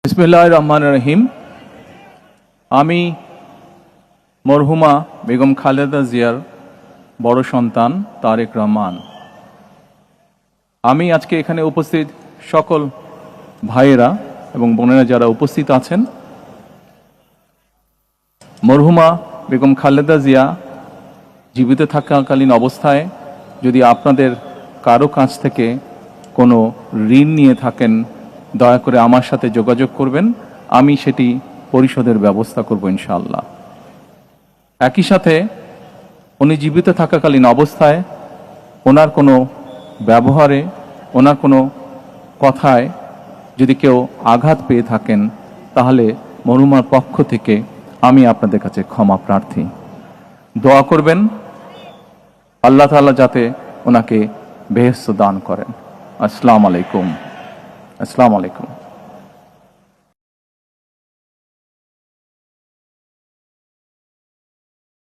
বিসমিল্লাহির রহমানির রহিম। আমি মরহুমা বেগম খালেদা জিয়ার বড় সন্তান তারেক রহমান। আমি আজকে এখানে উপস্থিত সকল ভাইয়েরা এবং বোনেরা যারা উপস্থিত আছেন, মরহুমা বেগম খালেদা জিয়া জীবিত থাকাকালীন অবস্থায় যদি আপনাদের কারো কাছ থেকে কোনো ঋণ নিয়ে থাকেন, দয়া করে আমার সাথে যোগাযোগ করবেন, আমি সেটি পরিশোধের ব্যবস্থা করব ইনশাআল্লাহ। একই সাথে উনি জীবিত থাকাকালীন অবস্থায় ওনার কোনো ব্যবহারে, ওনার কোনো কথায় যদি কেউ আঘাত পেয়ে থাকেন, তাহলে মরহুমার পক্ষ থেকে আমি আপনাদের কাছে ক্ষমা প্রার্থী। দোয়া করবেন আল্লাহ তাআলা যাতে ওনাকে বেহেশত দান করেন। আসসালামু আলাইকুম।